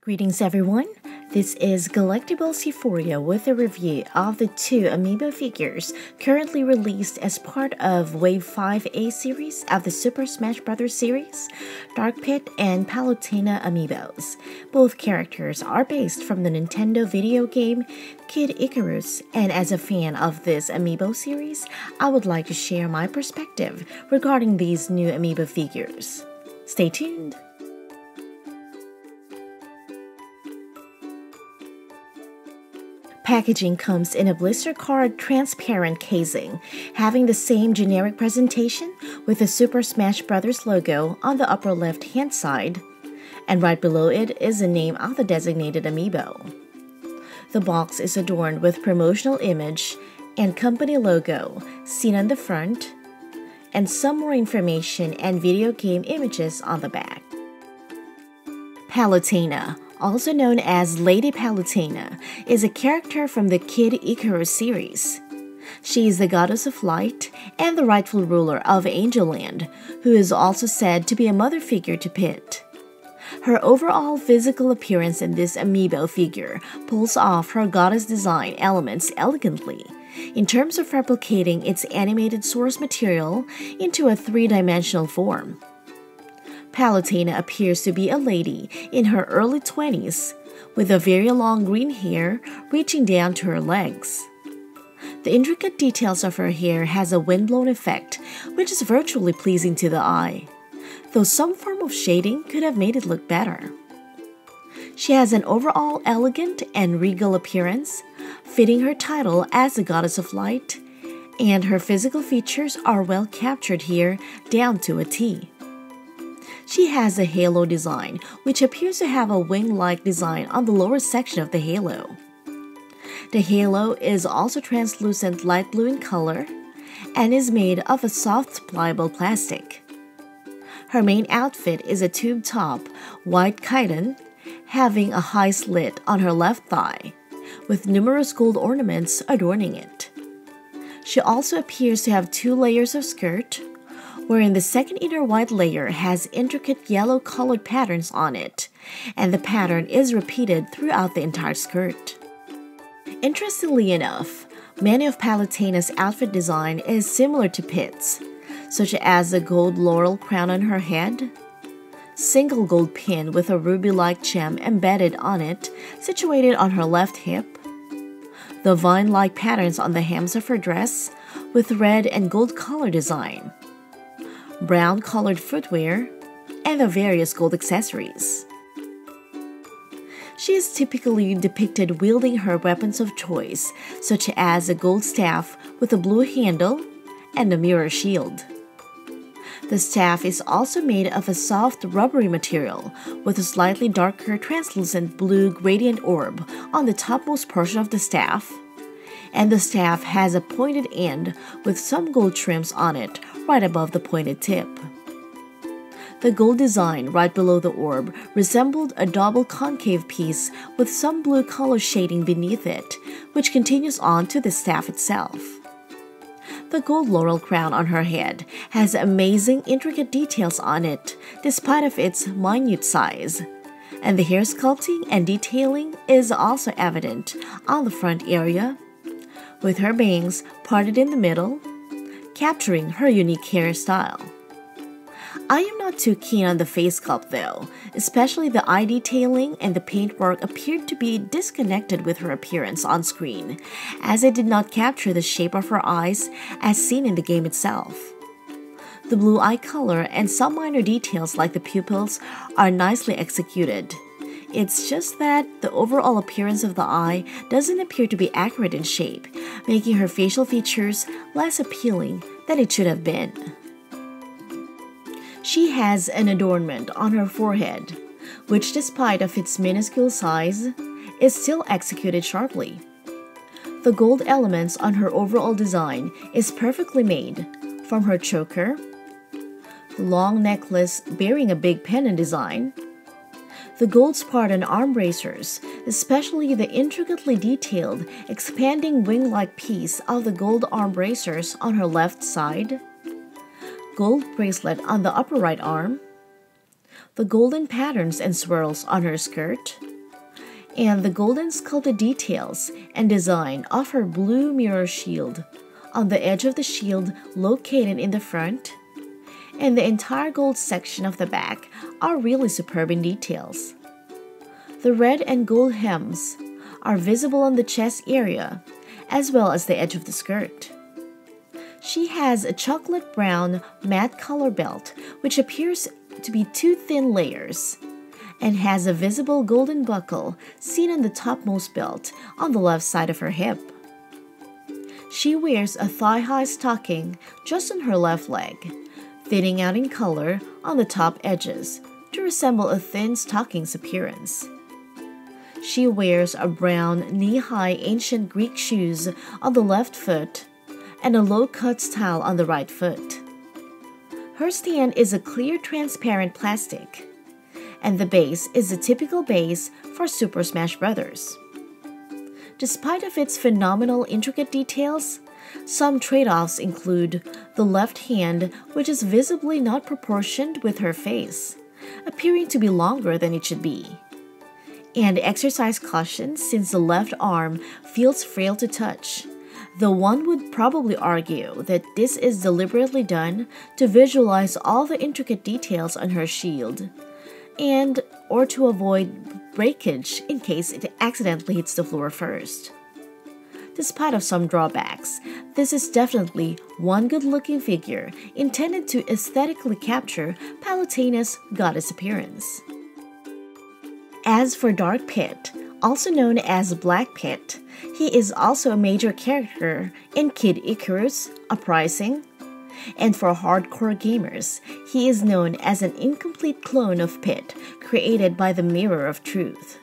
Greetings everyone, this is Collectibles Euphoria with a review of the two Amiibo figures currently released as part of Wave 5A series of the Super Smash Bros. Series, Dark Pit and Palutena Amiibos. Both characters are based from the Nintendo video game Kid Icarus, and as a fan of this Amiibo series, I would like to share my perspective regarding these new Amiibo figures. Stay tuned! Packaging comes in a blister card transparent casing, having the same generic presentation with the Super Smash Bros. Logo on the upper left hand side, and right below it is the name of the designated Amiibo. The box is adorned with promotional image and company logo seen on the front, and some more information and video game images on the back. Palutena, also known as Lady Palutena, is a character from the Kid Icarus series. She is the goddess of light and the rightful ruler of Angel Land, who is also said to be a mother figure to Pit. Her overall physical appearance in this Amiibo figure pulls off her goddess design elements elegantly, in terms of replicating its animated source material into a three-dimensional form. Palutena appears to be a lady in her early 20s, with a very long green hair reaching down to her legs. The intricate details of her hair has a windblown effect, which is virtually pleasing to the eye, though some form of shading could have made it look better. She has an overall elegant and regal appearance, fitting her title as the Goddess of Light, and her physical features are well captured here down to a T. She has a halo design, which appears to have a wing-like design on the lower section of the halo. The halo is also translucent light blue in color and is made of a soft pliable plastic. Her main outfit is a tube top, white chiton, having a high slit on her left thigh, with numerous gold ornaments adorning it. She also appears to have two layers of skirt, wherein the second inner white layer has intricate yellow-colored patterns on it, and the pattern is repeated throughout the entire skirt. Interestingly enough, many of Palutena's outfit design is similar to Pit's, such as the gold laurel crown on her head, single gold pin with a ruby-like gem embedded on it situated on her left hip, the vine-like patterns on the hems of her dress with red and gold color design, brown-colored footwear, and the various gold accessories. She is typically depicted wielding her weapons of choice, such as a gold staff with a blue handle and a mirror shield. The staff is also made of a soft rubbery material with a slightly darker translucent blue gradient orb on the topmost portion of the staff, and the staff has a pointed end with some gold trims on it right above the pointed tip. The gold design right below the orb resembled a double concave piece with some blue color shading beneath it, which continues on to the staff itself. The gold laurel crown on her head has amazing intricate details on it despite of its minute size, and the hair sculpting and detailing is also evident on the front area, with her bangs parted in the middle, capturing her unique hairstyle. I am not too keen on the face sculpt though, especially the eye detailing and the paintwork appeared to be disconnected with her appearance on screen, as it did not capture the shape of her eyes as seen in the game itself. The blue eye color and some minor details like the pupils are nicely executed. It's just that the overall appearance of the eye doesn't appear to be accurate in shape, making her facial features less appealing than it should have been. She has an adornment on her forehead, which despite of its minuscule size, is still executed sharply. The gold elements on her overall design is perfectly made, from her choker, the long necklace bearing a big pendant design, the gold Spartan arm bracers, especially the intricately detailed, expanding wing-like piece of the gold arm bracers on her left side, gold bracelet on the upper right arm, the golden patterns and swirls on her skirt, and the golden sculpted details and design of her blue mirror shield on the edge of the shield located in the front, and the entire gold section of the back are really superb in details. The red and gold hems are visible on the chest area as well as the edge of the skirt. She has a chocolate brown matte color belt which appears to be two thin layers and has a visible golden buckle seen on the topmost belt on the left side of her hip. She wears a thigh-high stocking just on her left leg, thinning out in color on the top edges to resemble a thin stocking's appearance. She wears a brown knee-high ancient Greek shoes on the left foot and a low-cut style on the right foot. Her stand is a clear transparent plastic, and the base is a typical base for Super Smash Bros. Despite of its phenomenal intricate details, some trade-offs include the left hand, which is visibly not proportioned with her face, appearing to be longer than it should be, and exercise caution since the left arm feels frail to touch, though one would probably argue that this is deliberately done to visualize all the intricate details on her shield, and or to avoid breakage in case it accidentally hits the floor first. Despite of some drawbacks, this is definitely one good-looking figure intended to aesthetically capture Palutena's goddess appearance. As for Dark Pit, also known as Black Pit, he is also a major character in Kid Icarus Uprising, and for hardcore gamers, he is known as an incomplete clone of Pit created by the Mirror of Truth.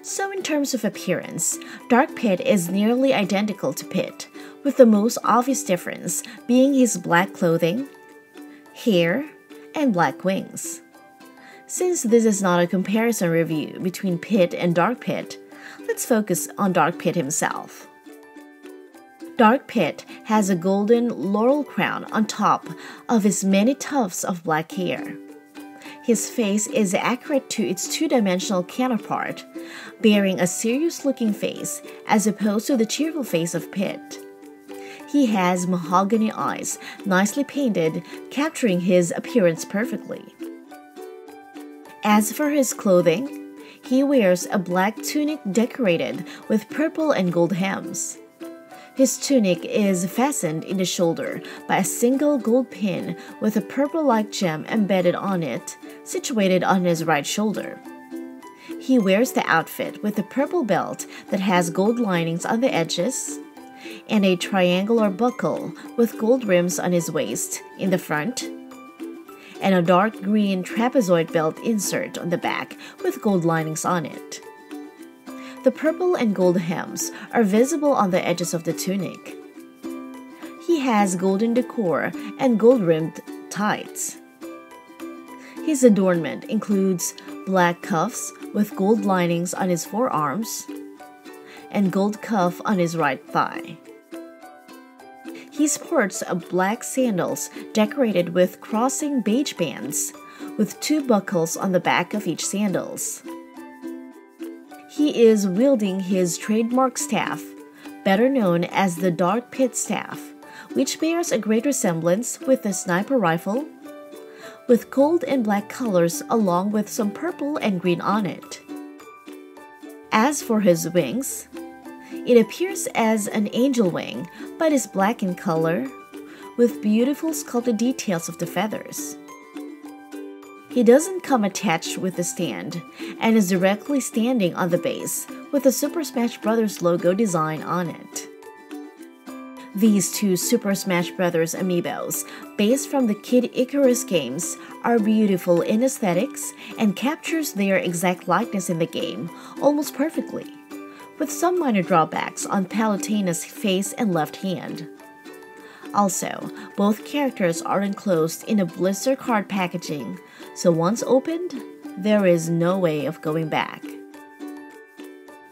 So in terms of appearance, Dark Pit is nearly identical to Pit, with the most obvious difference being his black clothing, hair, and black wings. Since this is not a comparison review between Pit and Dark Pit, let's focus on Dark Pit himself. Dark Pit has a golden laurel crown on top of his many tufts of black hair. His face is accurate to its two-dimensional counterpart, bearing a serious-looking face as opposed to the cheerful face of Pit. He has mahogany eyes, nicely painted, capturing his appearance perfectly. As for his clothing, he wears a black tunic decorated with purple and gold hems. His tunic is fastened in the shoulder by a single gold pin with a purple-like gem embedded on it, situated on his right shoulder. He wears the outfit with a purple belt that has gold linings on the edges, and a triangular buckle with gold rims on his waist in the front, and a dark green trapezoid belt insert on the back with gold linings on it. The purple and gold hems are visible on the edges of the tunic. He has golden decor and gold-rimmed tights. His adornment includes black cuffs with gold linings on his forearms and gold cuff on his right thigh. He sports black sandals decorated with crossing beige bands, with two buckles on the back of each sandals. He is wielding his trademark staff, better known as the Dark Pit Staff, which bears a great resemblance with a sniper rifle, with gold and black colors along with some purple and green on it. As for his wings, it appears as an angel wing, but is black in color, with beautiful sculpted details of the feathers. He doesn't come attached with the stand, and is directly standing on the base with the Super Smash Bros. Logo design on it. These two Super Smash Bros. Amiibos, based from the Kid Icarus games, are beautiful in aesthetics and captures their exact likeness in the game almost perfectly, with some minor drawbacks on Palutena's face and left hand. Also, both characters are enclosed in a blister card packaging, so once opened, there is no way of going back.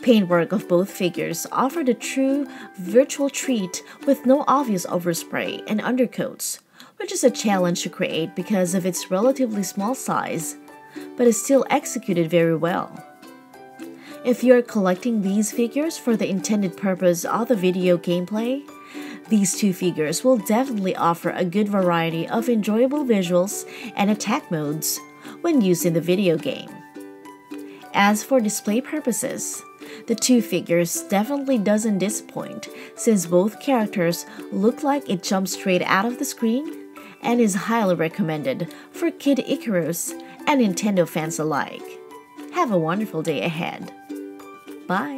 Paintwork of both figures offered a true virtual treat with no obvious overspray and undercoats, which is a challenge to create because of its relatively small size, but is still executed very well. If you're collecting these figures for the intended purpose of the video gameplay, these two figures will definitely offer a good variety of enjoyable visuals and attack modes when used in the video game. As for display purposes, the two figures definitely doesn't disappoint since both characters look like it jumped straight out of the screen and is highly recommended for Kid Icarus and Nintendo fans alike. Have a wonderful day ahead. Bye!